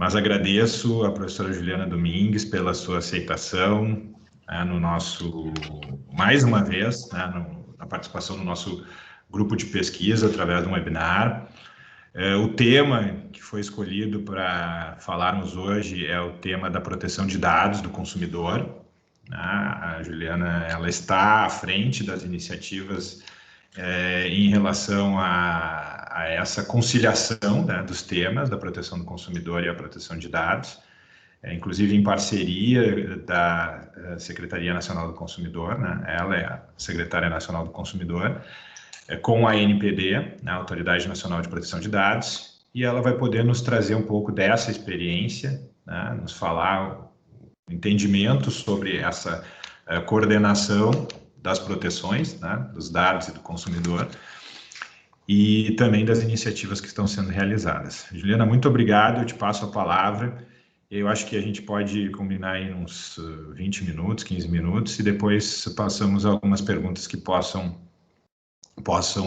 Mas agradeço a professora Juliana Domingues pela sua aceitação, no nosso, mais uma vez, na participação no nosso grupo de pesquisa através de um webinar. O tema que foi escolhido para falarmos hoje é o tema da proteção de dados do consumidor. A Juliana, ela está à frente das iniciativas em relação a essa conciliação, né, dos temas da proteção do consumidor e a proteção de dados, inclusive em parceria da Secretaria Nacional do Consumidor, né, ela é a Secretária Nacional do Consumidor, com a ANPD, a Autoridade Nacional de Proteção de Dados, e ela vai poder nos trazer um pouco dessa experiência, né, nos falar entendimento sobre essa coordenação das proteções, né, dos dados e do consumidor, e também das iniciativas que estão sendo realizadas. Juliana, muito obrigado, eu te passo a palavra. Eu acho que a gente pode combinar em uns 20 minutos, 15 minutos, e depois passamos a algumas perguntas que possam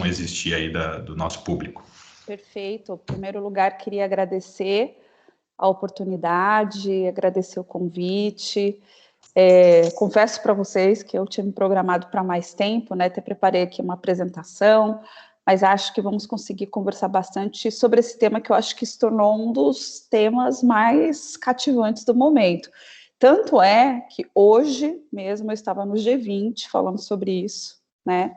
existir aí do nosso público. Perfeito. Em primeiro lugar, queria agradecer a oportunidade, agradecer o convite. Confesso para vocês que eu tinha me programado para mais tempo, né? Até preparei aqui uma apresentação, mas acho que vamos conseguir conversar bastante sobre esse tema que eu acho que se tornou um dos temas mais cativantes do momento. Tanto é que hoje mesmo eu estava no G20 falando sobre isso, né?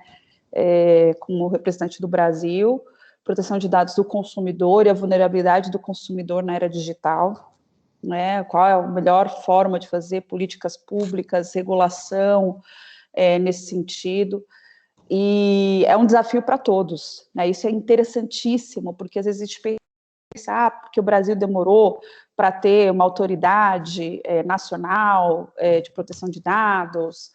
Como representante do Brasil, proteção de dados do consumidor e a vulnerabilidade do consumidor na era digital, né? Qual é a melhor forma de fazer políticas públicas, regulação nesse sentido. E é um desafio para todos, né? Isso é interessantíssimo, porque às vezes a gente pensa, porque o Brasil demorou para ter uma autoridade nacional de proteção de dados,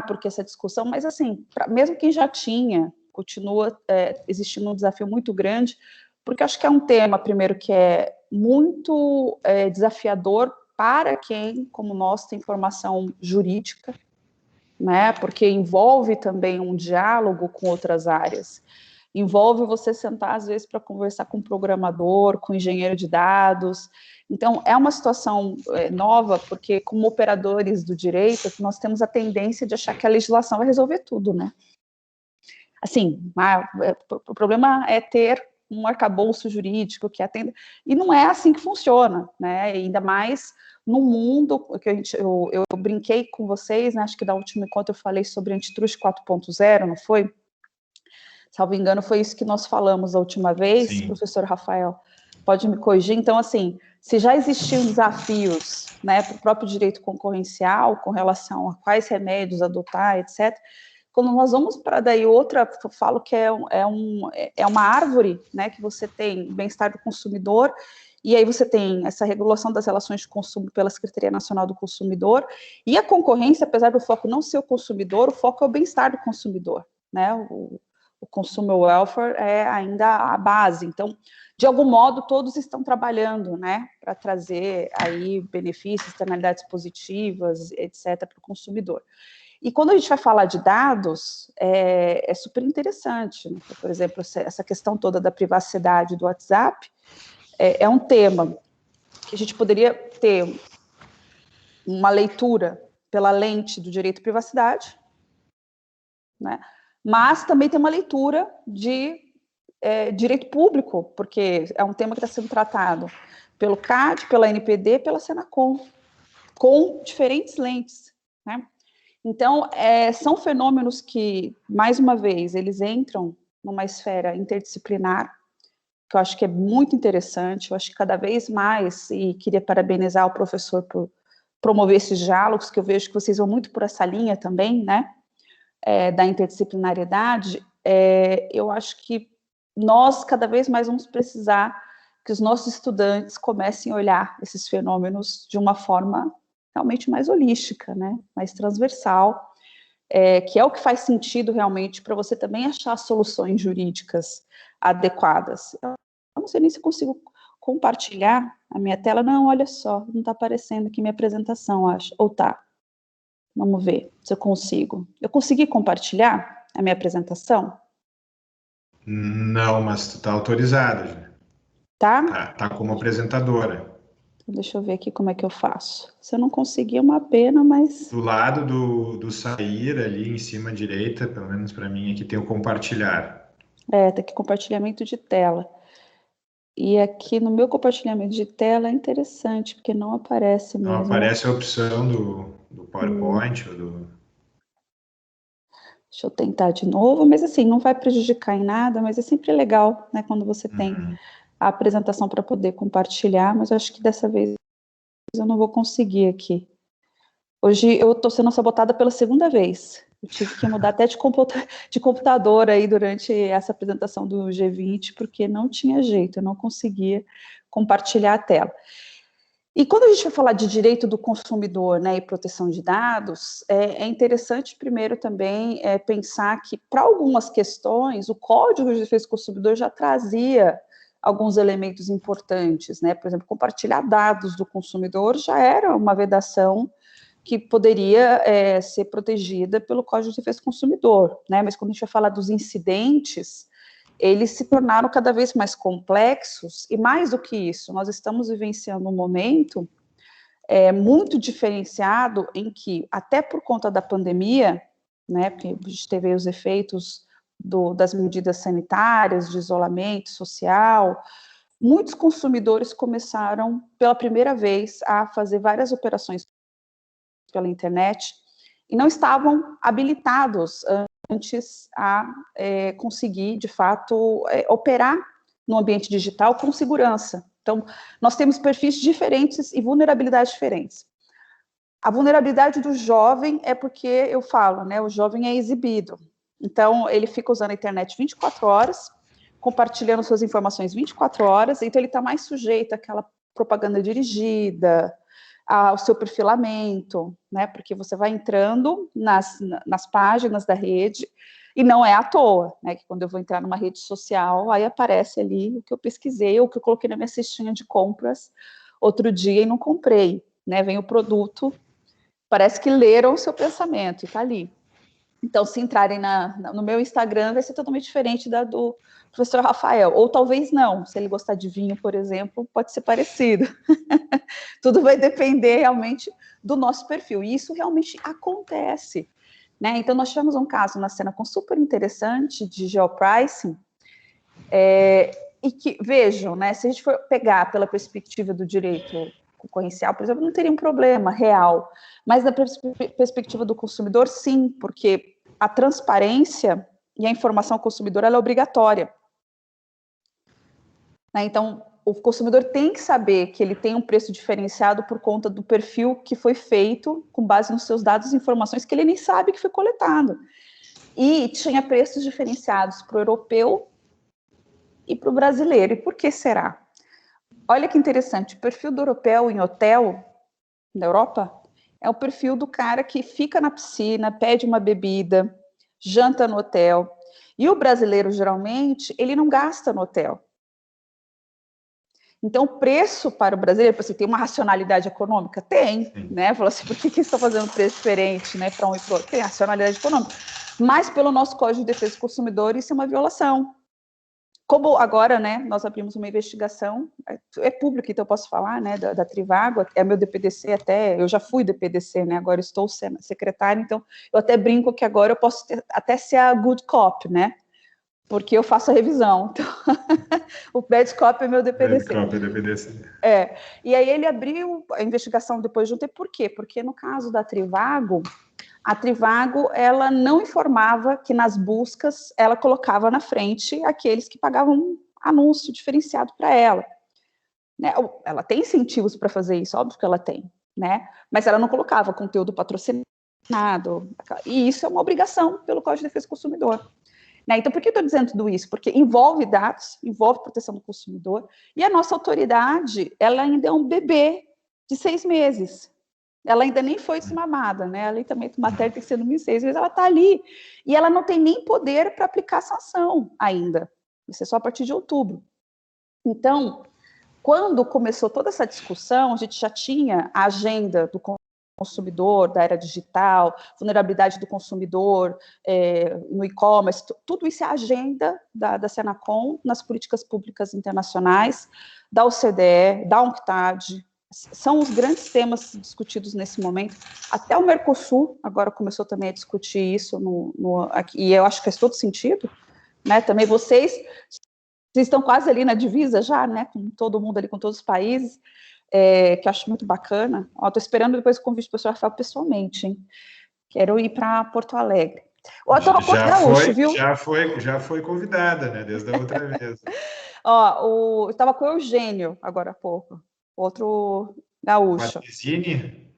porque essa discussão, mas assim, mesmo quem já tinha, continua existindo um desafio muito grande, porque acho que é um tema, primeiro, que é muito desafiador para quem, como nós, tem formação jurídica, né? Porque envolve também um diálogo com outras áreas. Envolve você sentar, às vezes, para conversar com um programador, com um engenheiro de dados. Então, é uma situação nova, porque, como operadores do direito, nós temos a tendência de achar que a legislação vai resolver tudo, né? Assim, o problema é ter um arcabouço jurídico que atenda, e não é assim que funciona, né? Ainda mais no mundo que eu brinquei com vocês, né? Acho que da última encontro eu falei sobre Antitrust 4.0, não foi? Salvo engano, foi isso que nós falamos a última vez. Sim. Professor Rafael, pode me corrigir? Então, assim, se já existiam desafios, né, para o próprio direito concorrencial, com relação a quais remédios adotar, etc., quando nós vamos para daí outra, eu falo que é uma árvore, né, que você tem bem-estar do consumidor, e aí você tem essa regulação das relações de consumo pela Secretaria Nacional do Consumidor, e a concorrência, apesar do foco não ser o consumidor, o foco é o bem-estar do consumidor, né, o consumer welfare é ainda a base. Então, de algum modo, todos estão trabalhando, né, para trazer aí benefícios, externalidades positivas, etc., para o consumidor. E quando a gente vai falar de dados, é super interessante, né? Por exemplo, essa questão toda da privacidade do WhatsApp é um tema que a gente poderia ter uma leitura pela lente do direito à privacidade, né? Mas também tem uma leitura de direito público, porque é um tema que está sendo tratado pelo CAD, pela NPD, pela Senacom, com diferentes lentes, né? Então, são fenômenos que, mais uma vez, eles entram numa esfera interdisciplinar, que eu acho que é muito interessante, eu acho que cada vez mais, e queria parabenizar o professor por promover esses diálogos, que eu vejo que vocês vão muito por essa linha também, né, da interdisciplinariedade, eu acho que nós, cada vez mais, vamos precisar que os nossos estudantes comecem a olhar esses fenômenos de uma forma realmente mais holística, né, mais transversal, que é o que faz sentido realmente para você também achar soluções jurídicas adequadas. Eu não sei nem se consigo compartilhar a minha tela. Não, olha só, não está aparecendo aqui minha apresentação, acho. Ou tá? Vamos ver se eu consigo. Eu consegui compartilhar a minha apresentação? Não, mas tu está autorizada, Julia. Tá? Tá como apresentadora. Deixa eu ver aqui como é que eu faço. Se eu não conseguir, é uma pena, mas... Do lado do sair, ali em cima à direita, pelo menos para mim, aqui tem o compartilhar. Tá aqui compartilhamento de tela. E aqui no meu compartilhamento de tela é interessante, porque não aparece Não mesmo. aparece a opção do PowerPoint ou do... Deixa eu tentar de novo, mas assim, não vai prejudicar em nada, mas é sempre legal, né, quando você tem a apresentação para poder compartilhar, mas eu acho que dessa vez eu não vou conseguir aqui. Hoje eu estou sendo sabotada pela segunda vez. Eu tive que mudar até de computador aí durante essa apresentação do G20, porque não tinha jeito, eu não conseguia compartilhar a tela. E quando a gente vai falar de direito do consumidor, né, e proteção de dados, é interessante primeiro também pensar que para algumas questões o Código de Defesa do Consumidor já trazia alguns elementos importantes, né? Por exemplo, compartilhar dados do consumidor já era uma vedação que poderia ser protegida pelo Código de Defesa do Consumidor, né? Mas quando a gente vai falar dos incidentes, eles se tornaram cada vez mais complexos, e mais do que isso, nós estamos vivenciando um momento muito diferenciado em que, até por conta da pandemia, né, porque a gente teve os efeitos das medidas sanitárias, de isolamento social, muitos consumidores começaram, pela primeira vez, a fazer várias operações pela internet, e não estavam habilitados antes a conseguir, de fato, operar no ambiente digital com segurança. Então, nós temos perfis diferentes e vulnerabilidades diferentes. A vulnerabilidade do jovem é porque, eu falo, né, o jovem é exibido. Então, ele fica usando a internet 24 horas, compartilhando suas informações 24 horas, então ele está mais sujeito àquela propaganda dirigida, ao seu perfilamento, né, porque você vai entrando nas páginas da rede, e não é à toa, né, que quando eu vou entrar numa rede social, aí aparece ali o que eu pesquisei, ou o que eu coloquei na minha cestinha de compras outro dia e não comprei, né, vem o produto, parece que leram o seu pensamento, e está ali. Então, se entrarem no meu Instagram, vai ser totalmente diferente da do professor Rafael, ou talvez não, se ele gostar de vinho, por exemplo, pode ser parecido. Tudo vai depender realmente do nosso perfil, e isso realmente acontece, né? Então, nós tivemos um caso na Senacom super interessante de geopricing, e que, vejam, né, se a gente for pegar pela perspectiva do direito concorrencial, por exemplo, não teria um problema real, mas da perspectiva do consumidor, sim, porque a transparência e a informação ao consumidor ela é obrigatória. Né? Então, o consumidor tem que saber que ele tem um preço diferenciado por conta do perfil que foi feito com base nos seus dados e informações que ele nem sabe que foi coletado. E tinha preços diferenciados para o europeu e para o brasileiro. E por que será? Olha que interessante, o perfil do europeu em hotel, na Europa, é o perfil do cara que fica na piscina, pede uma bebida, janta no hotel. E o brasileiro, geralmente, ele não gasta no hotel. Então, o preço para o brasileiro, assim, tem uma racionalidade econômica? Tem, né? Falou assim, por que você está fazendo preço diferente, né, para um e para o outro? Tem racionalidade econômica. Mas, pelo nosso Código de Defesa do Consumidor, isso é uma violação. Como agora, né, nós abrimos uma investigação, é público, então eu posso falar, né, da Trivago, é meu DPDC até, eu já fui DPDC, né, agora estou sendo secretária, então eu até brinco que agora eu posso até ser a good cop, né, porque eu faço a revisão, então, o bad cop é meu DPDC. Bad cop é DPDC. E aí ele abriu a investigação depois de um tempo, por quê? Porque no caso da Trivago, a Trivago, ela não informava que nas buscas ela colocava na frente aqueles que pagavam um anúncio diferenciado para ela. Né? Ela tem incentivos para fazer isso, óbvio que ela tem, né? Mas ela não colocava conteúdo patrocinado, e isso é uma obrigação pelo Código de Defesa do Consumidor. Né? Então, por que eu estou dizendo tudo isso? Porque envolve dados, envolve proteção do consumidor, e a nossa autoridade, ela ainda é um bebê de 6 meses. Ela ainda nem foi desmamada, né? A lei também do materno tem que ser no 2006, mas ela está ali. E ela não tem nem poder para aplicar sanção ainda. Isso é só a partir de outubro. Então, quando começou toda essa discussão, a gente já tinha a agenda do consumidor, da era digital, vulnerabilidade do consumidor no e-commerce, tudo isso é a agenda da Senacom nas políticas públicas internacionais, da OCDE, da UNCTAD, são os grandes temas discutidos nesse momento. Até o Mercosul agora começou também a discutir isso, aqui, e eu acho que faz todo sentido, né? Também vocês estão quase ali na divisa já, né? Com todo mundo ali, com todos os países, que eu acho muito bacana. Estou esperando depois o convite do professor Rafael pessoalmente, hein? Quero ir para Porto Alegre. Já foi convidada, né? Desde a outra vez. Eu estava com o Eugênio agora há pouco, outro gaúcho. Martesini?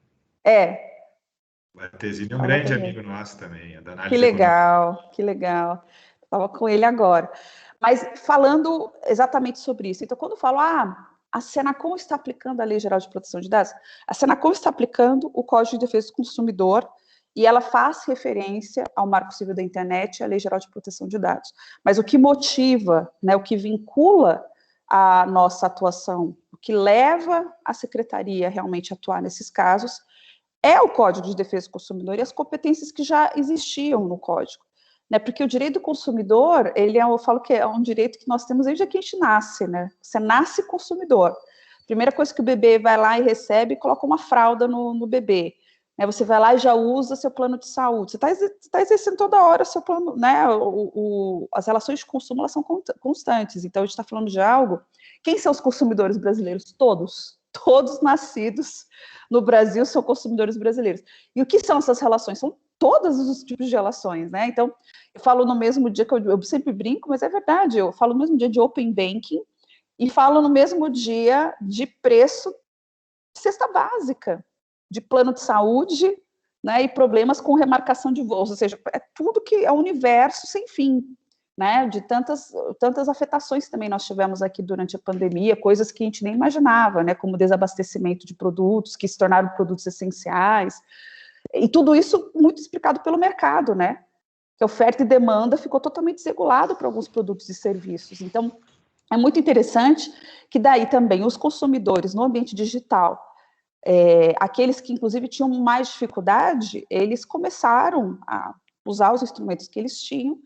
Martesini é um grande amigo nosso também. Que legal, que legal. Estava com ele agora. Mas falando exatamente sobre isso, então quando eu falo, a Senacom está aplicando a Lei Geral de Proteção de Dados, a Senacom está aplicando o Código de Defesa do Consumidor e ela faz referência ao Marco Civil da Internet e à Lei Geral de Proteção de Dados. Mas o que motiva, né, o que vincula a nossa atuação, o que leva a Secretaria realmente a atuar nesses casos, é o Código de Defesa do Consumidor e as competências que já existiam no Código. Né, porque o direito do consumidor, eu falo que é um direito que nós temos desde que a gente nasce, né? Você nasce consumidor. Primeira coisa que o bebê vai lá e recebe, coloca uma fralda no bebê. Né, você vai lá e já usa seu plano de saúde. Você está exercendo toda hora seu plano, né? As relações de consumo, elas são constantes. Então, a gente está falando de algo. Quem são os consumidores brasileiros? Todos. Todos nascidos no Brasil são consumidores brasileiros. E o que são essas relações? São todos os tipos de relações, né? Então, eu falo no mesmo dia que eu sempre brinco, mas é verdade, eu falo no mesmo dia de Open Banking e falo no mesmo dia de preço de cesta básica, de plano de saúde, né, e problemas com remarcação de voos, ou seja, é tudo que é um universo sem fim, né, de tantas afetações também nós tivemos aqui durante a pandemia, coisas que a gente nem imaginava, né, como desabastecimento de produtos que se tornaram produtos essenciais, e tudo isso muito explicado pelo mercado, né, que a oferta e demanda ficou totalmente desregulado para alguns produtos e serviços. Então, é muito interessante que daí também os consumidores no ambiente digital, aqueles que inclusive tinham mais dificuldade, eles começaram a usar os instrumentos que eles tinham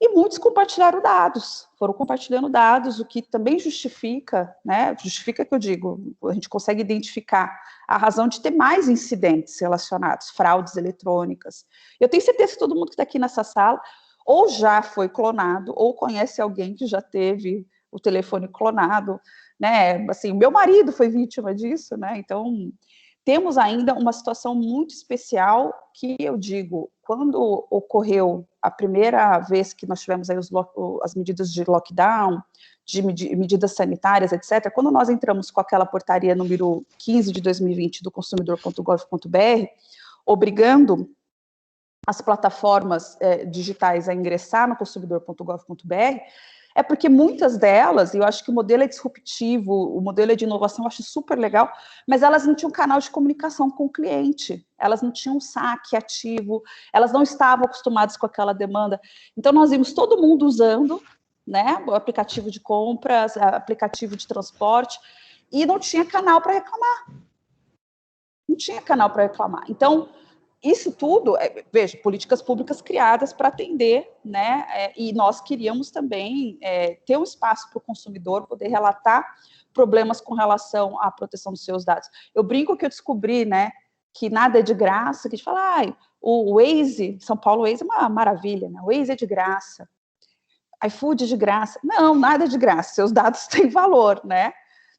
e muitos compartilharam dados, foram compartilhando dados, o que também justifica, né, justifica que eu digo, a gente consegue identificar a razão de ter mais incidentes relacionados, fraudes eletrônicas. Eu tenho certeza que todo mundo que está aqui nessa sala ou já foi clonado, ou conhece alguém que já teve o telefone clonado, né, assim, meu marido foi vítima disso, né, então temos ainda uma situação muito especial que eu digo, quando ocorreu a primeira vez que nós tivemos aí as medidas de lockdown, de medidas sanitárias, etc., quando nós entramos com aquela portaria número 15 de 2020 do consumidor.gov.br, obrigando as plataformas digitais a ingressar no consumidor.gov.br, é porque muitas delas, e eu acho que o modelo é disruptivo, o modelo é de inovação, eu acho super legal, mas elas não tinham canal de comunicação com o cliente, elas não tinham saque ativo, elas não estavam acostumadas com aquela demanda. Então, nós vimos todo mundo usando, né, o aplicativo de compras, aplicativo de transporte, e não tinha canal para reclamar. Não tinha canal para reclamar. Então, isso tudo, veja, políticas públicas criadas para atender, né, e nós queríamos também ter um espaço para o consumidor poder relatar problemas com relação à proteção dos seus dados. Eu brinco que eu descobri, né, que nada é de graça, que a gente fala, o Waze, São Paulo Waze é uma maravilha, né, o Waze é de graça, iFood é de graça. Não, nada é de graça, seus dados têm valor, né,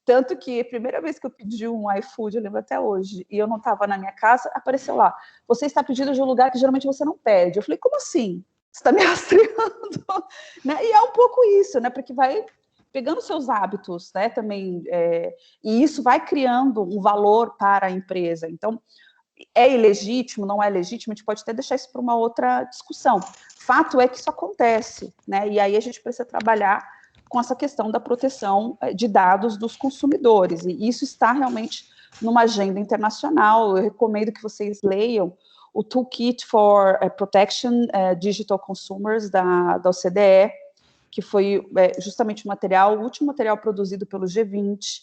tanto que a primeira vez que eu pedi um iFood, eu lembro até hoje, e eu não estava na minha casa, apareceu lá, você está pedindo de um lugar que geralmente você não pede. Eu falei, como assim? Você está me rastreando? Né? E é um pouco isso, né? Porque vai pegando seus hábitos, né? Também, e isso vai criando um valor para a empresa. Então, é ilegítimo, não é legítimo, a gente pode até deixar isso para uma outra discussão. Fato é que isso acontece, né? E aí a gente precisa trabalhar com essa questão da proteção de dados dos consumidores, e isso está realmente numa agenda internacional. Eu recomendo que vocês leiam o Toolkit for Protection Digital Consumers da OCDE, que foi justamente o último material produzido pelo G20,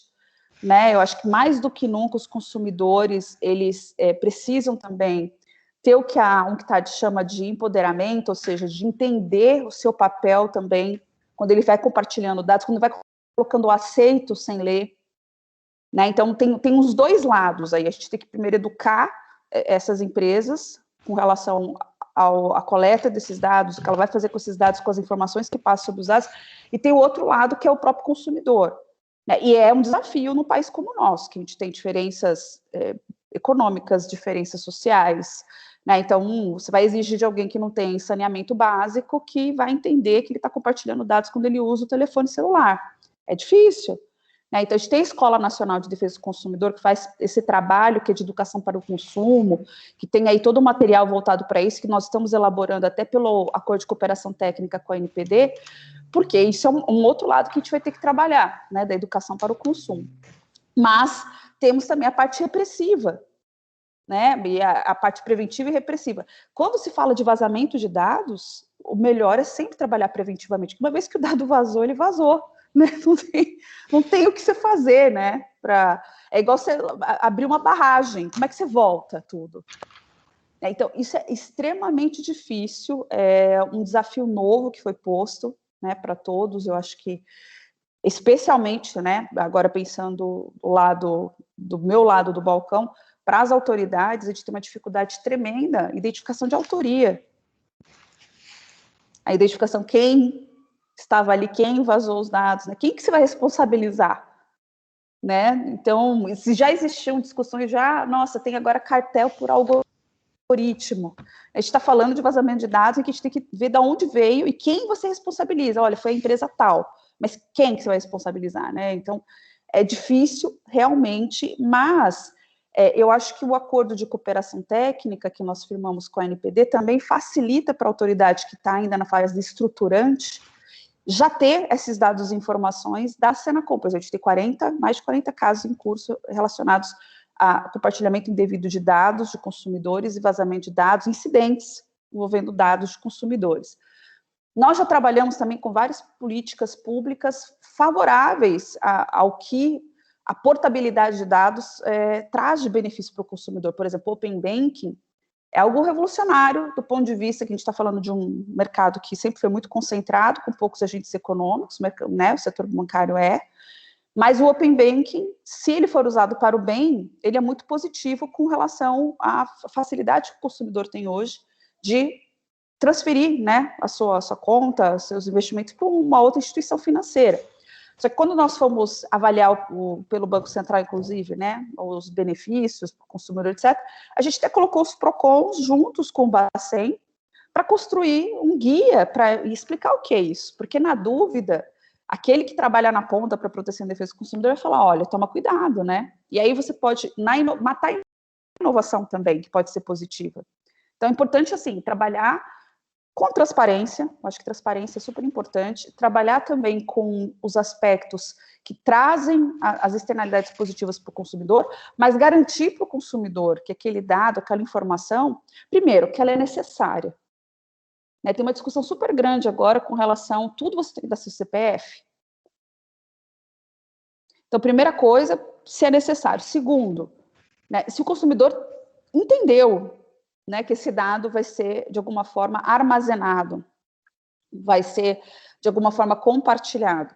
né? Eu acho que mais do que nunca os consumidores, eles precisam também ter o que a UNCTAD chama de empoderamento, ou seja, de entender o seu papel também, quando ele vai compartilhando dados, quando vai colocando o aceito sem ler, né? Então, tem os dois lados aí. A gente tem que primeiro educar essas empresas com relação à coleta desses dados, o que ela vai fazer com esses dados, com as informações que passam sobre os dados, e tem o outro lado, que é o próprio consumidor, né? E é um desafio num país como o nosso, que a gente tem diferenças econômicas, diferenças sociais, né? Então, você vai exigir de alguém que não tem saneamento básico, que vai entender que ele está compartilhando dados quando ele usa o telefone celular. É difícil. Então, a gente tem a Escola Nacional de Defesa do Consumidor, que faz esse trabalho, que é de educação para o consumo, que tem aí todo o material voltado para isso, que nós estamos elaborando até pelo Acordo de Cooperação Técnica com a ANPD, porque isso é um outro lado que a gente vai ter que trabalhar, né, da educação para o consumo. Mas temos também a parte repressiva, né, e a parte preventiva e repressiva. Quando se fala de vazamento de dados, o melhor é sempre trabalhar preventivamente, porque uma vez que o dado vazou, ele vazou. Né? Não tem o que você fazer, né? É igual você abrir uma barragem, como é que você volta tudo? Então, isso é extremamente difícil, é um desafio novo que foi posto, né, para todos. Eu acho que, especialmente, né, agora pensando do meu lado do balcão, para as autoridades, a gente tem uma dificuldade tremenda, identificação de autoria. A identificação, quem estava ali, quem vazou os dados, né? Quem que você vai responsabilizar? Né? Então, se já existiam discussões, nossa, tem agora cartel por algoritmo. A gente está falando de vazamento de dados e que a gente tem que ver de onde veio e quem você responsabiliza. Olha, foi a empresa tal, mas quem que você vai responsabilizar, né? Então, é difícil, realmente, mas eu acho que o acordo de cooperação técnica que nós firmamos com a ANPD também facilita para a autoridade que está ainda na fase estruturante já ter esses dados e informações da Senacom. Por exemplo, a gente tem mais de 40 casos em curso relacionados a compartilhamento indevido de dados de consumidores e vazamento de dados, incidentes envolvendo dados de consumidores. Nós já trabalhamos também com várias políticas públicas favoráveis ao que a portabilidade de dados traz de benefício para o consumidor. Por exemplo, o Open Banking é algo revolucionário do ponto de vista que a gente está falando de um mercado que sempre foi muito concentrado, com poucos agentes econômicos, né, o setor bancário mas o Open Banking, se ele for usado para o bem, ele é muito positivo com relação à facilidade que o consumidor tem hoje de transferir, né, a sua conta, seus investimentos para uma outra instituição financeira. Só que quando nós fomos avaliar pelo Banco Central, inclusive, né, os benefícios para o consumidor, etc., a gente até colocou os PROCONs juntos com o Bacen para construir um guia para explicar o que é isso. Porque, na dúvida, aquele que trabalha na ponta para proteção e defesa do consumidor vai falar, olha, toma cuidado, né? E aí você pode matar a inovação também, que pode ser positiva. Então, é importante, assim, trabalhar com transparência, acho que transparência é super importante, trabalhar também com os aspectos que trazem as externalidades positivas para o consumidor, mas garantir para o consumidor que aquele dado, aquela informação, primeiro, que ela é necessária. Né, tem uma discussão super grande agora com relação a tudo você tem que dar seu CPF. Então, primeira coisa, se é necessário. Segundo, né, se o consumidor entendeu, né, que esse dado vai ser, de alguma forma, armazenado, vai ser, de alguma forma, compartilhado.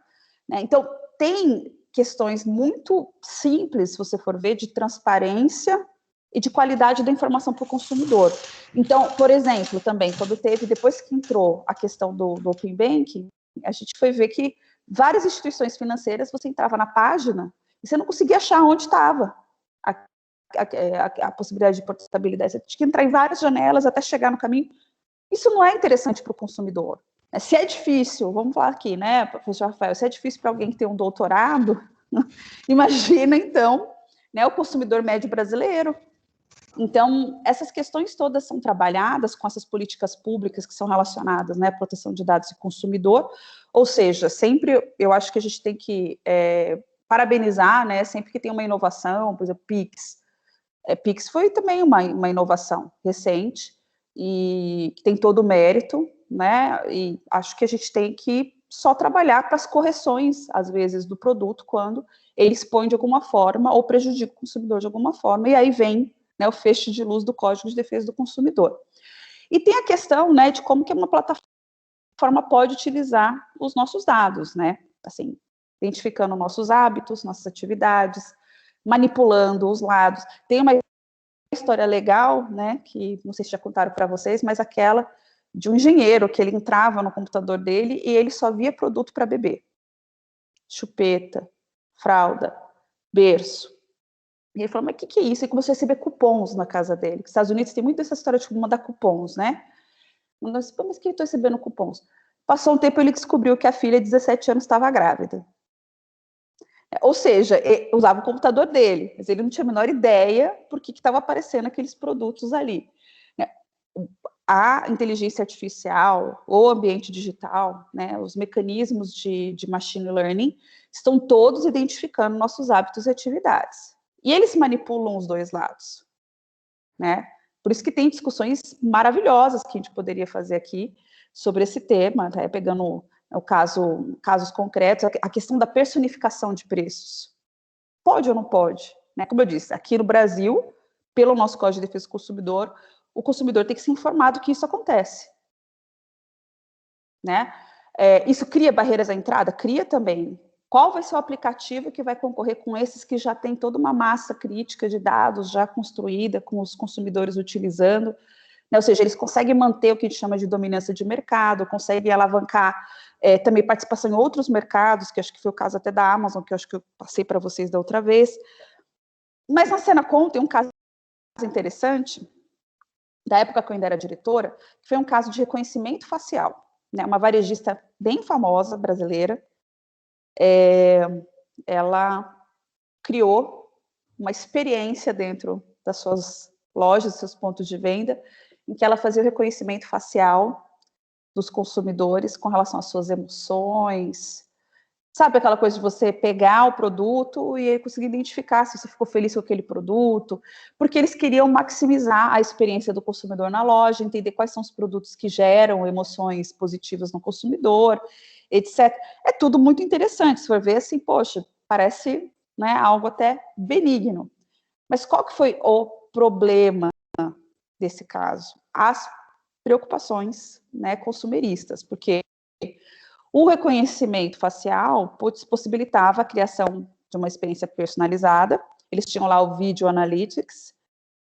Né? Então, tem questões muito simples, se você for ver, de transparência e de qualidade da informação para o consumidor. Então, por exemplo, também, depois que entrou a questão do Open Banking, a gente foi ver que várias instituições financeiras, você entrava na página e você não conseguia achar onde estava a possibilidade de portabilidade. Você tinha que entrar em várias janelas até chegar no caminho. Isso não é interessante para o consumidor. Se é difícil, vamos falar aqui, né, professor Rafael, se é difícil para alguém que tem um doutorado, imagina, então, né, o consumidor médio brasileiro. Então, essas questões todas são trabalhadas com essas políticas públicas que são relacionadas, né, à proteção de dados e consumidor, ou seja, sempre eu acho que a gente tem que parabenizar, né, sempre que tem uma inovação, por exemplo, Pix. Pix foi também uma inovação recente e que tem todo o mérito, né, e acho que a gente tem que só trabalhar para as correções, às vezes, do produto, quando ele expõe de alguma forma ou prejudica o consumidor de alguma forma, e aí vem, né, o feixe de luz do Código de Defesa do Consumidor. E tem a questão, né, de como que uma plataforma pode utilizar os nossos dados, né, assim, identificando nossos hábitos, nossas atividades, manipulando os lados. Tem uma história legal, né, que não sei se já contaram para vocês, mas aquela de um engenheiro que ele entrava no computador dele e ele só via produto para bebê. Chupeta, fralda, berço. E ele falou, mas o que é isso? E começou a receber cupons na casa dele. Nos Estados Unidos tem muito essa história de mandar cupons, né? Mas por que eu estou recebendo cupons? Passou um tempo, ele descobriu que a filha de 17 anos estava grávida. Ou seja, ele usava o computador dele, mas ele não tinha a menor ideia por que estava aparecendo aqueles produtos ali. A inteligência artificial, o ambiente digital, né, os mecanismos de machine learning estão todos identificando nossos hábitos e atividades. E eles manipulam os dois lados, né? Por isso que tem discussões maravilhosas que a gente poderia fazer aqui sobre esse tema, tá? Pegando casos concretos, a questão da personificação de preços. Pode ou não pode? Né? Como eu disse, aqui no Brasil, pelo nosso Código de Defesa do Consumidor, o consumidor tem que ser informado que isso acontece. Né? Isso cria barreiras à entrada? Cria também. Qual vai ser o aplicativo que vai concorrer com esses que já tem toda uma massa crítica de dados já construída, com os consumidores utilizando? Né? Ou seja, eles conseguem manter o que a gente chama de dominância de mercado, conseguem alavancar também participação em outros mercados, que acho que foi o caso até da Amazon, que eu acho que eu passei para vocês da outra vez. Mas na Senacom tem um caso interessante, da época que eu ainda era diretora, que foi um caso de reconhecimento facial. Né? Uma varejista bem famosa, brasileira, ela criou uma experiência dentro das suas lojas, dos seus pontos de venda, em que ela fazia o reconhecimento facial dos consumidores com relação às suas emoções. Sabe aquela coisa de você pegar o produto e conseguir identificar se você ficou feliz com aquele produto? Porque eles queriam maximizar a experiência do consumidor na loja, entender quais são os produtos que geram emoções positivas no consumidor, etc. É tudo muito interessante, se for ver assim, poxa, parece, né, algo até benigno. Mas qual que foi o problema desse caso? As preocupações, né, consumeristas, porque o reconhecimento facial possibilitava a criação de uma experiência personalizada. Eles tinham lá o Video Analytics,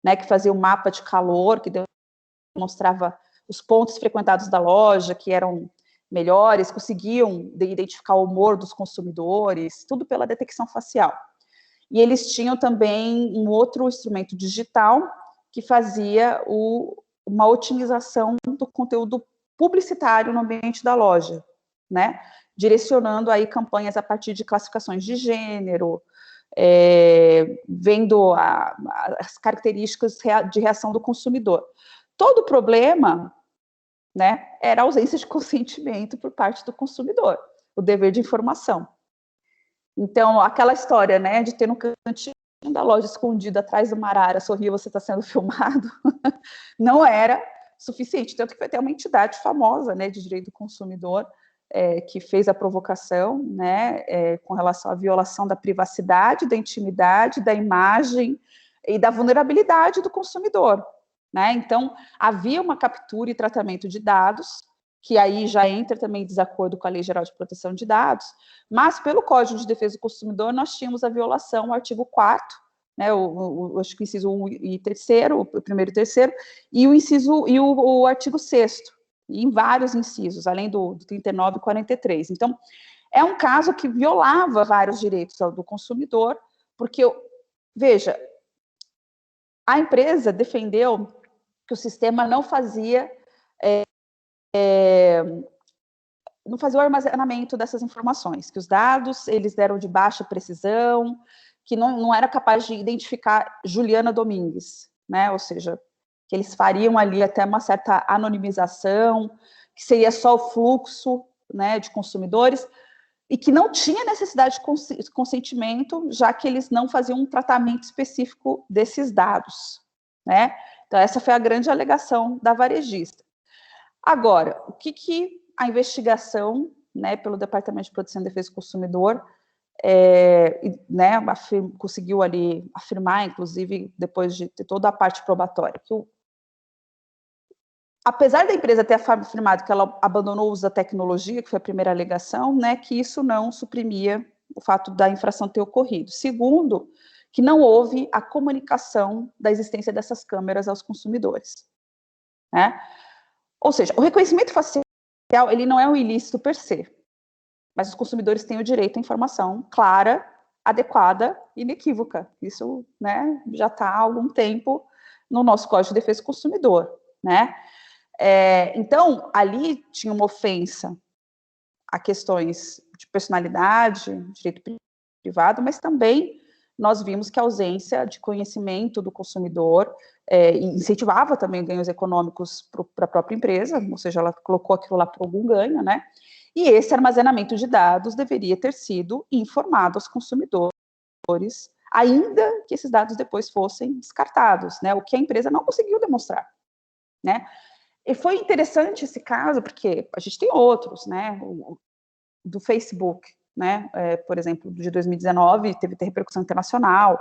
né, que fazia um mapa de calor, que demonstrava os pontos frequentados da loja, que eram melhores, conseguiam identificar o humor dos consumidores, tudo pela detecção facial. E eles tinham também um outro instrumento digital que fazia uma otimização do conteúdo publicitário no ambiente da loja, né? Direcionando aí campanhas a partir de classificações de gênero, vendo as características de reação do consumidor. Todo o problema, né, era a ausência de consentimento por parte do consumidor, o dever de informação. Então, aquela história, né, de ter no cantinho da loja escondido atrás de uma arara, sorrir, você está sendo filmado, não era suficiente. Tanto que foi até uma entidade famosa, né, de direito do consumidor, que fez a provocação, né, com relação à violação da privacidade, da intimidade, da imagem e da vulnerabilidade do consumidor. Né? Então, havia uma captura e tratamento de dados, que aí já entra também em desacordo com a Lei Geral de Proteção de Dados, mas pelo Código de Defesa do Consumidor nós tínhamos a violação, o artigo 4º, né, acho que o inciso 1 e 3º, o primeiro e terceiro, e o artigo 6º, e em vários incisos, além do 39 e 43. Então, é um caso que violava vários direitos do consumidor, porque, veja, a empresa defendeu que o sistema não fazia o armazenamento dessas informações, que os dados eles deram de baixa precisão, que não era capaz de identificar Juliana Domingues, né? Ou seja, que eles fariam ali até uma certa anonimização, que seria só o fluxo, né, de consumidores, e que não tinha necessidade de consentimento, já que eles não faziam um tratamento específico desses dados, né? Então, essa foi a grande alegação da varejista. Agora, o que a investigação, né, pelo Departamento de Proteção e Defesa do Consumidor, né, conseguiu ali afirmar, inclusive, depois de ter toda a parte probatória, que apesar da empresa ter afirmado que ela abandonou o uso da tecnologia, que foi a primeira alegação, né, que isso não suprimia o fato da infração ter ocorrido. Segundo, que não houve a comunicação da existência dessas câmeras aos consumidores, né? Ou seja, o reconhecimento facial, ele não é um ilícito per se, mas os consumidores têm o direito à informação clara, adequada e inequívoca. Isso, né, já está há algum tempo no nosso Código de Defesa do Consumidor, né? Então, ali tinha uma ofensa a questões de personalidade, direito privado, mas também nós vimos que a ausência de conhecimento do consumidor incentivava também ganhos econômicos para a própria empresa, ou seja, ela colocou aquilo lá para algum ganho, né? E esse armazenamento de dados deveria ter sido informado aos consumidores, ainda que esses dados depois fossem descartados, né? O que a empresa não conseguiu demonstrar, né? E foi interessante esse caso, porque a gente tem outros, né? Do Facebook, né? Por exemplo, de 2019, teve repercussão internacional,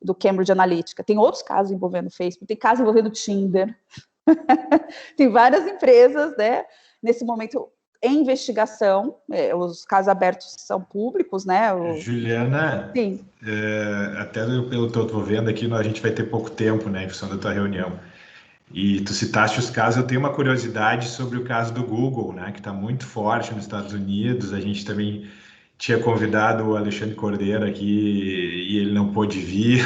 do Cambridge Analytica. Tem outros casos envolvendo o Facebook, tem casos envolvendo o Tinder. Tem várias empresas, né? Nesse momento, em investigação, os casos abertos são públicos, né? Juliana, Sim. até pelo que eu estou vendo aqui, a gente vai ter pouco tempo, né, em função da tua reunião. E tu citaste os casos, eu tenho uma curiosidade sobre o caso do Google, né, que está muito forte nos Estados Unidos. A gente também tinha convidado o Alexandre Cordeiro aqui e ele não pôde vir.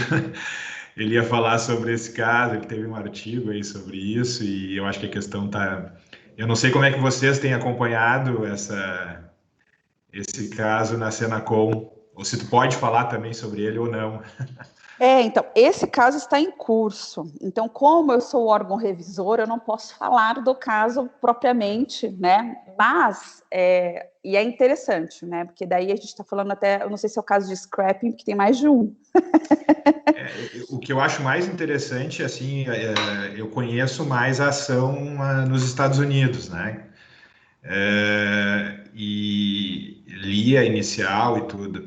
Ele ia falar sobre esse caso, ele teve um artigo aí sobre isso e eu acho que a questão está... Eu não sei como é que vocês têm acompanhado esse caso na Senacom, ou se tu pode falar também sobre ele ou não. Então, esse caso está em curso. Então, como eu sou o órgão revisor, eu não posso falar do caso propriamente, né? Mas, e é interessante, né? Porque daí a gente está falando até, eu não sei se é o caso de scrapping, porque tem mais de um. O que eu acho mais interessante, assim, eu conheço mais a ação nos Estados Unidos, né? E li a inicial e tudo.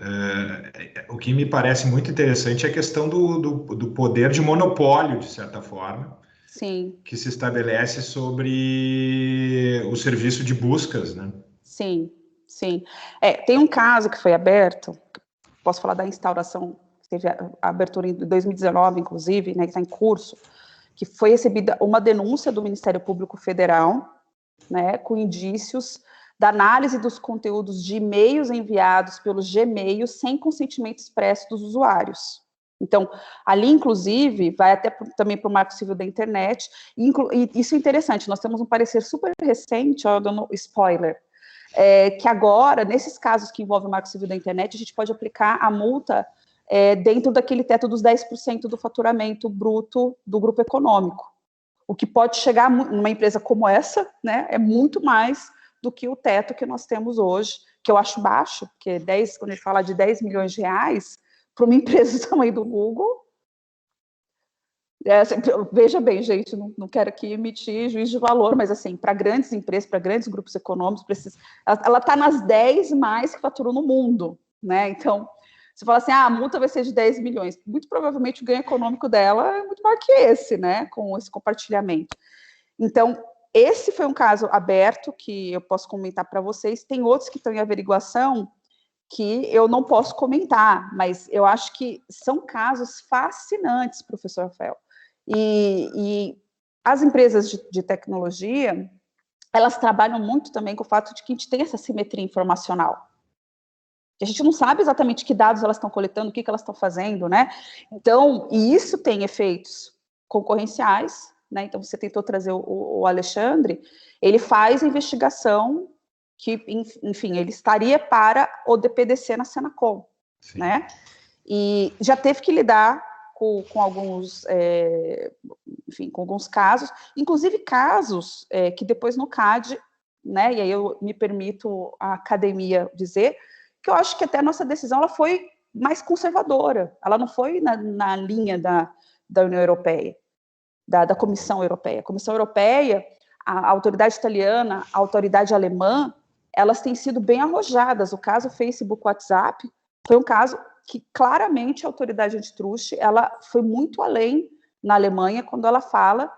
O que me parece muito interessante é a questão do poder de monopólio, de certa forma, Sim. que se estabelece sobre o serviço de buscas, né? Sim, sim. Tem um caso que foi aberto, posso falar da instauração, teve a abertura em 2019, inclusive, né, que está em curso, que foi recebida uma denúncia do Ministério Público Federal, né, com indícios da análise dos conteúdos de e-mails enviados pelos Gmail sem consentimento expresso dos usuários. Então, ali, inclusive, vai até também para o Marco Civil da Internet, e isso é interessante, nós temos um parecer super recente, dando spoiler, que agora, nesses casos que envolvem o Marco Civil da Internet, a gente pode aplicar a multa dentro daquele teto dos 10% do faturamento bruto do grupo econômico. O que pode chegar numa empresa como essa, né, é muito mais do que o teto que nós temos hoje, que eu acho baixo, porque quando a gente fala de 10 milhões de reais, para uma empresa do tamanho do Google, veja bem, gente, não quero aqui emitir juízo de valor, mas assim, para grandes empresas, para grandes grupos econômicos, ela está nas 10 mais que faturam no mundo, né? Então, você fala assim, a multa vai ser de 10 milhões. Muito provavelmente o ganho econômico dela é muito maior que esse, né? Com esse compartilhamento. Então, esse foi um caso aberto que eu posso comentar para vocês. Tem outros que estão em averiguação que eu não posso comentar, mas eu acho que são casos fascinantes, professor Rafael. E as empresas de tecnologia, elas trabalham muito também com o fato de que a gente tem essa simetria informacional. A gente não sabe exatamente que dados elas estão coletando, o que elas estão fazendo, né? Então, e isso tem efeitos concorrenciais, né? Então, você tentou trazer o Alexandre, ele faz a investigação que, enfim, ele estaria para o DPDC na Senacom, sim, né? E já teve que lidar com alguns, enfim, com alguns casos, inclusive casos que depois no CAD, né? E aí eu me permito a academia dizer que eu acho que até a nossa decisão ela foi mais conservadora, ela não foi na linha da União Europeia, da Comissão Europeia. A Comissão Europeia, a autoridade italiana, a autoridade alemã, elas têm sido bem arrojadas. O caso Facebook WhatsApp foi um caso que claramente a autoridade antitruste, ela foi muito além na Alemanha quando ela fala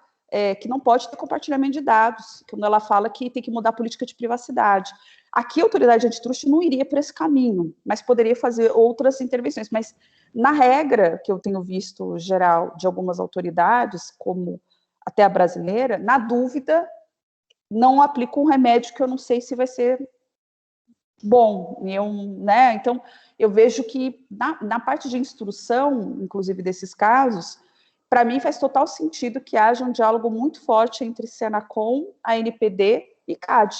que não pode ter compartilhamento de dados, quando ela fala que tem que mudar a política de privacidade. Aqui a autoridade antitruste não iria por esse caminho, mas poderia fazer outras intervenções. Mas, na regra que eu tenho visto geral de algumas autoridades, como até a brasileira, na dúvida, não aplico um remédio que eu não sei se vai ser bom. Né? Então, eu vejo que na parte de instrução, inclusive desses casos, para mim faz total sentido que haja um diálogo muito forte entre Senacom, ANPD e CAD.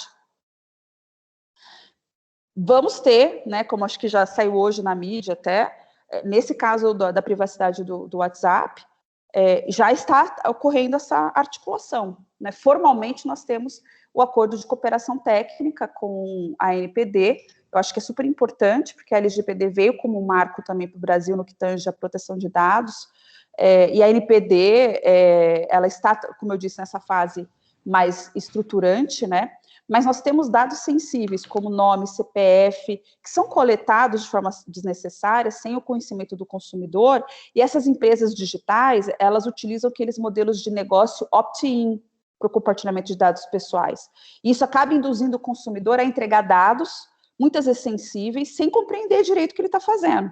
Vamos ter, né, como acho que já saiu hoje na mídia até, nesse caso da privacidade do WhatsApp, já está ocorrendo essa articulação. Né? Formalmente, nós temos o acordo de cooperação técnica com a ANPD. Eu acho que é super importante, porque a LGPD veio como marco também para o Brasil no que tange a proteção de dados, e a ANPD, ela está, como eu disse, nessa fase mais estruturante, né? Mas nós temos dados sensíveis, como nome, CPF, que são coletados de forma desnecessária, sem o conhecimento do consumidor, e essas empresas digitais, elas utilizam aqueles modelos de negócio opt-in para o compartilhamento de dados pessoais. E isso acaba induzindo o consumidor a entregar dados, muitas vezes sensíveis, sem compreender direito o que ele está fazendo.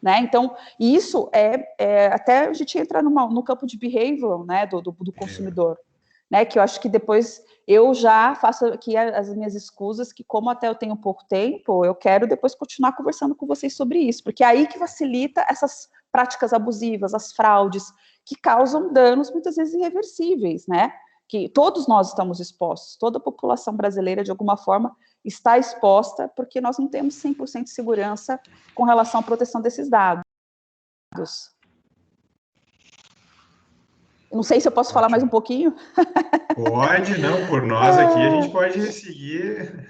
Né? Então, isso até a gente entra no campo de behavioral, né, do consumidor. Né, que eu acho que depois eu já faço aqui as minhas escusas, que como até eu tenho pouco tempo, eu quero depois continuar conversando com vocês sobre isso, porque é aí que facilita essas práticas abusivas, as fraudes, que causam danos muitas vezes irreversíveis, né, que todos nós estamos expostos, toda a população brasileira, de alguma forma, está exposta, porque nós não temos 100% de segurança com relação à proteção desses dados. Não sei se eu posso falar mais um pouquinho. Pode, não, por nós aqui a gente pode seguir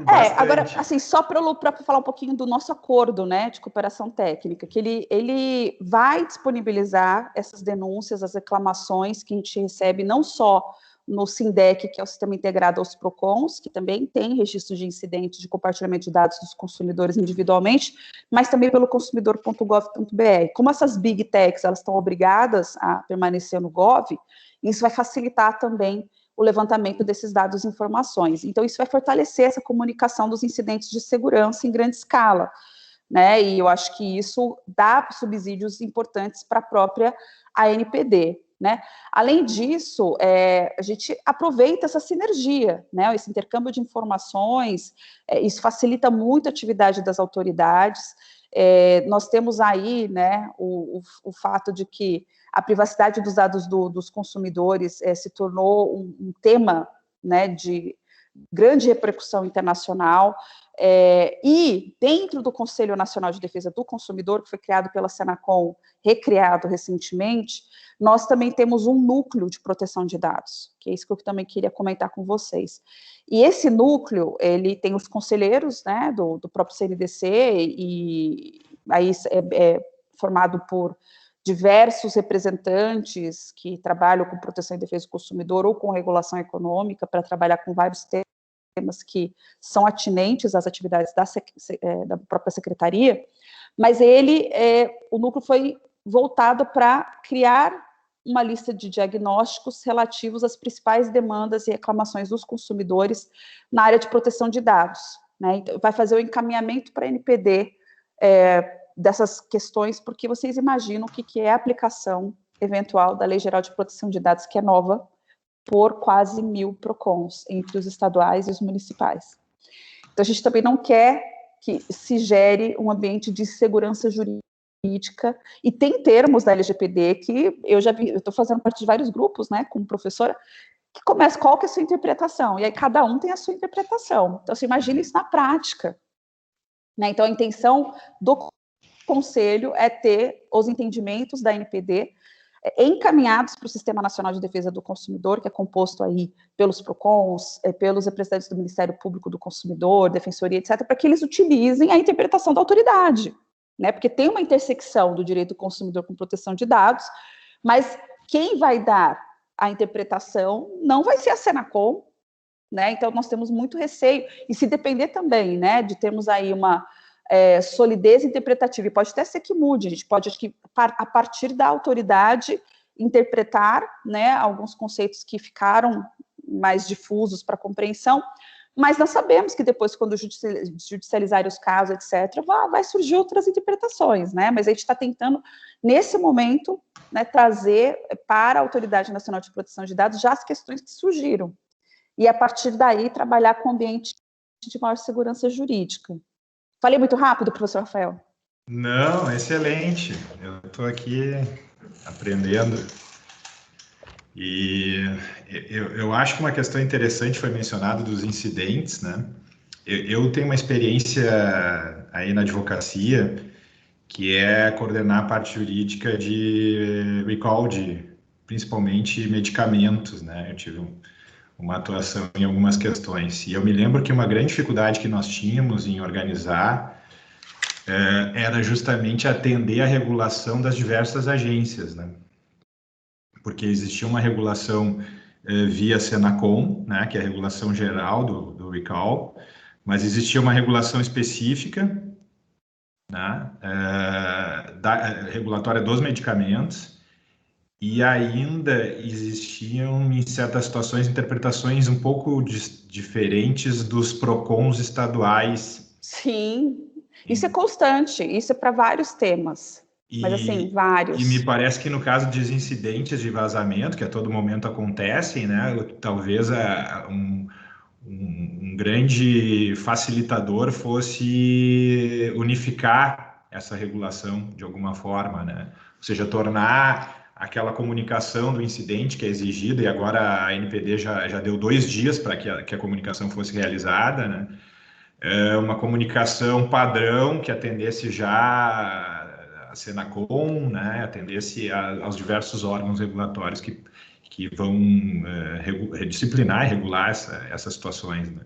bastante. Agora, assim, só para falar um pouquinho do nosso acordo, né, de cooperação técnica, que ele vai disponibilizar essas denúncias, as reclamações que a gente recebe, não só no SINDEC, que é o Sistema Integrado aos PROCONs, que também tem registro de incidentes de compartilhamento de dados dos consumidores individualmente, mas também pelo consumidor.gov.br. Como essas big techs, elas estão obrigadas a permanecer no Gov, isso vai facilitar também o levantamento desses dados e informações. Então, isso vai fortalecer essa comunicação dos incidentes de segurança em grande escala, né? E eu acho que isso dá subsídios importantes para a própria ANPD. Né? Além disso, a gente aproveita essa sinergia, né? Esse intercâmbio de informações, isso facilita muito a atividade das autoridades. Nós temos aí, né, o fato de que a privacidade dos dados dos consumidores se tornou um tema, né, de grande repercussão internacional, e dentro do Conselho Nacional de Defesa do Consumidor, que foi criado pela Senacom, recriado recentemente, nós também temos um núcleo de proteção de dados, que é isso que eu também queria comentar com vocês. E esse núcleo, ele tem os conselheiros, né, do próprio CNDC, e aí é formado por diversos representantes que trabalham com proteção e defesa do consumidor ou com regulação econômica, para trabalhar com vários temas que são atinentes às atividades da própria secretaria, mas o núcleo foi voltado para criar uma lista de diagnósticos relativos às principais demandas e reclamações dos consumidores na área de proteção de dados. Né? Então, vai fazer o encaminhamento para a NPD dessas questões, porque vocês imaginam o que é a aplicação eventual da Lei Geral de Proteção de Dados, que é nova, por quase 1.000 PROCONs, entre os estaduais e os municipais. Então, a gente também não quer que se gere um ambiente de segurança jurídica, e tem termos da LGPD que eu já vi, eu estou fazendo parte de vários grupos, né, como professora, que começa, qual que é a sua interpretação? E aí cada um tem a sua interpretação. Então, você imagina isso na prática. Né? Então, a intenção do Conselho é ter os entendimentos da NPD encaminhados para o Sistema Nacional de Defesa do Consumidor, que é composto aí pelos PROCONs, pelos representantes do Ministério Público do Consumidor, Defensoria, etc., para que eles utilizem a interpretação da autoridade, né? Porque tem uma intersecção do direito do consumidor com proteção de dados, mas quem vai dar a interpretação não vai ser a Senacom, né? Então, nós temos muito receio, e se depender também, né, de termos aí uma solidez interpretativa, e pode até ser que mude, a gente pode, acho que, a partir da autoridade, interpretar, né, alguns conceitos que ficaram mais difusos para compreensão, Mas nós sabemos que depois, quando judicializar os casos, etc., vai surgir outras interpretações, né? Mas a gente está tentando, nesse momento, né, trazer para a Autoridade Nacional de Proteção de Dados já as questões que surgiram. E, a partir daí, trabalhar com o ambiente de maior segurança jurídica. Falei muito rápido, professor Rafael? Não, excelente. Eu estou aqui aprendendo. E eu acho que uma questão interessante foi mencionada dos incidentes, né? Eu tenho uma experiência aí na advocacia, que é coordenar a parte jurídica de recall de, principalmente, medicamentos, né? Eu tive uma atuação em algumas questões. E eu me lembro que uma grande dificuldade que nós tínhamos em organizar era justamente atender a regulação das diversas agências, né? Porque existia uma regulação via Senacom, né, que é a regulação geral do recall, mas existia uma regulação específica, né, regulatória dos medicamentos, e ainda existiam, em certas situações, interpretações um pouco diferentes dos PROCONs estaduais. Sim, isso é constante, isso é para vários temas, mas assim, vários. E me parece que no caso dos incidentes de vazamento, que a todo momento acontecem, né, talvez um grande facilitador fosse unificar essa regulação de alguma forma, né? Ou seja, tornar aquela comunicação do incidente que é exigida, e agora a NPD já deu 2 dias para que a comunicação fosse realizada, né? Uma comunicação padrão que atendesse já a Senacom, né? Atendesse aos diversos órgãos regulatórios que vão disciplinar e regular essas situações, né?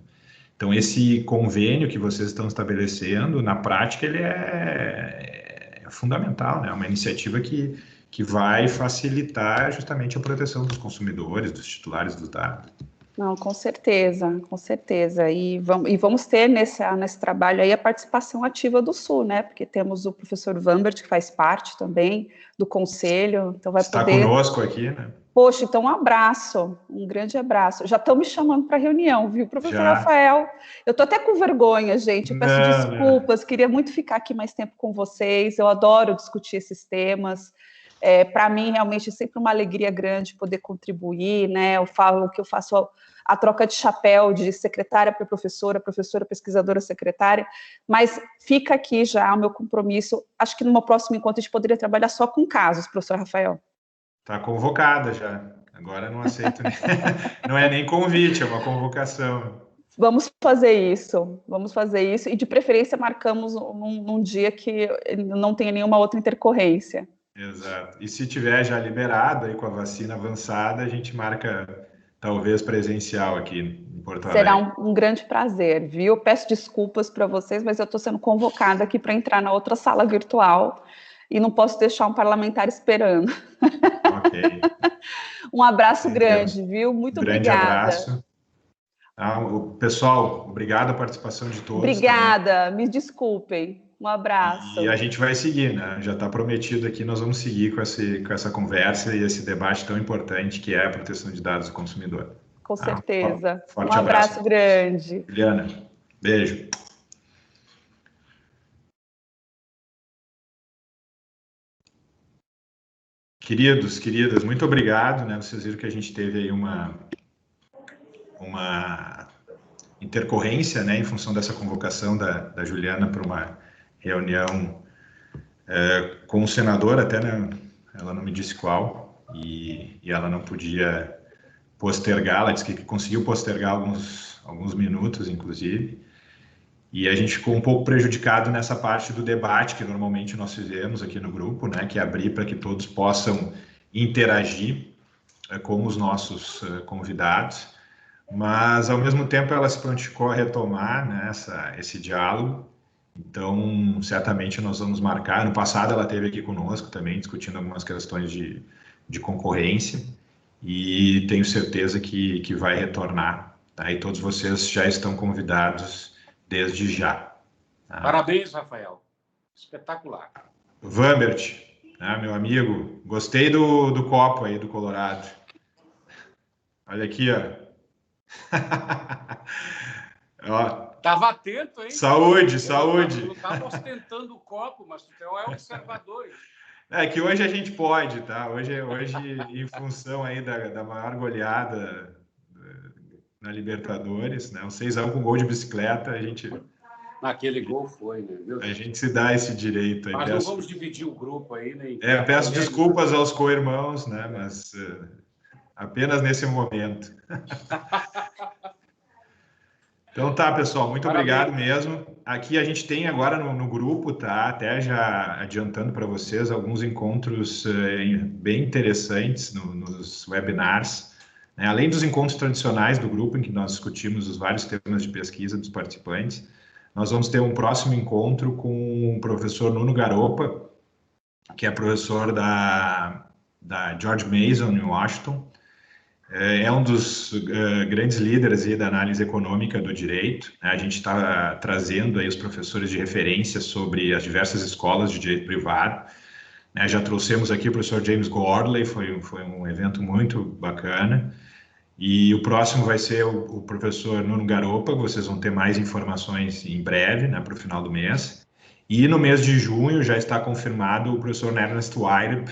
Então, esse convênio que vocês estão estabelecendo, na prática, ele é fundamental, né? É uma iniciativa que vai facilitar justamente a proteção dos consumidores, dos titulares dos dados. Não, com certeza, com certeza. E vamos ter nesse trabalho aí a participação ativa do Sul, né? Porque temos o professor Vambert, que faz parte também do conselho, então vai Está poder... conosco aqui, né? Poxa, então um abraço, um grande abraço. Já estão me chamando para reunião, viu, professor Já. Rafael? Eu estou até com vergonha, gente, eu peço desculpas, queria muito ficar aqui mais tempo com vocês, eu adoro discutir esses temas. Para mim, realmente, é sempre uma alegria grande poder contribuir, né? Eu falo que eu faço a troca de chapéu de secretária para professora, pesquisadora, secretária, mas fica aqui já o meu compromisso. Acho que numa próxima encontro a gente poderia trabalhar só com casos, professor Rafael. Está convocada já. Agora não aceito nem... não é nem convite, é uma convocação. Vamos fazer isso, e de preferência marcamos num dia que não tenha nenhuma outra intercorrência. Exato. E se tiver já liberado aí com a vacina avançada, a gente marca talvez presencial aqui em Porto Alegre. Será um grande prazer, viu? Peço desculpas para vocês, mas eu estou sendo convocada aqui para entrar na outra sala virtual e não posso deixar um parlamentar esperando. Ok. Um abraço grande, viu? Muito obrigada. Grande abraço. Pessoal, obrigado a participação de todos. Obrigada, também. Me desculpem. Um abraço. E a gente vai seguir, né? Já está prometido aqui, nós vamos seguir com essa conversa e esse debate tão importante que é a proteção de dados do consumidor. Com certeza. Forte um abraço grande. Juliana, beijo. Queridos, queridas, muito obrigado, né? Vocês viram que a gente teve aí uma intercorrência, né, em função dessa convocação da Juliana para uma reunião com o senador, até, né, ela não me disse qual, e ela não podia postergar, ela disse que conseguiu postergar alguns minutos, inclusive, e a gente ficou um pouco prejudicado nessa parte do debate que normalmente nós fizemos aqui no grupo, né, que é abrir para que todos possam interagir com os nossos convidados, mas ao mesmo tempo ela se prontificou a retomar, né, esse diálogo. Então, certamente nós vamos marcar. No passado ela esteve aqui conosco também, discutindo algumas questões de concorrência, e tenho certeza que vai retornar, tá? E todos vocês já estão convidados desde já. Tá? Parabéns, Rafael. Espetacular. Vambert, né, meu amigo, gostei do copo aí do Colorado. Olha aqui, ó. Estava atento, hein? Saúde, saúde. Não estava ostentando o copo, mas tu é observador. É que hoje a gente pode, tá? Hoje em função aí da maior goleada na Libertadores, né? O 6-1 com gol de bicicleta, a gente... Naquele gol foi, né? A gente se dá esse direito aí. Mas não vamos dividir o grupo aí, nem... Peço desculpas aos co-irmãos, né? Mas apenas nesse momento. Então tá, pessoal, muito obrigado mesmo. Aqui a gente tem agora no grupo, tá? Até já adiantando para vocês alguns encontros bem interessantes nos webinars, né? Além dos encontros tradicionais do grupo, em que nós discutimos os vários temas de pesquisa dos participantes, nós vamos ter um próximo encontro com o professor Nuno Garopa, que é professor da George Mason, em Washington. É um dos grandes líderes aí da análise econômica do direito. A gente está trazendo aí os professores de referência sobre as diversas escolas de direito privado. Já trouxemos aqui o professor James Gordley, foi um evento muito bacana. E o próximo vai ser o professor Nuno Garopa, vocês vão ter mais informações em breve, né, para o final do mês. E no mês de junho já está confirmado o professor Ernest Weirup,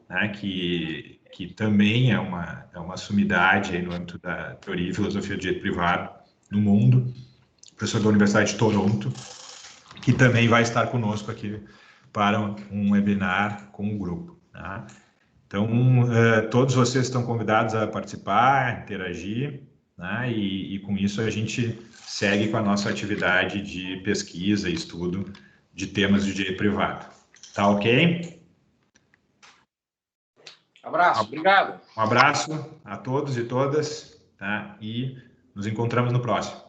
né, que também é uma sumidade aí no âmbito da teoria e filosofia do direito privado no mundo, professor da Universidade de Toronto, que também vai estar conosco aqui para um webinar com o grupo. Tá? Então, todos vocês estão convidados a participar, interagir, né? E com isso a gente segue com a nossa atividade de pesquisa e estudo de temas de direito privado. Tá ok? Abraço, obrigado. Um abraço a todos e todas, tá? E nos encontramos no próximo.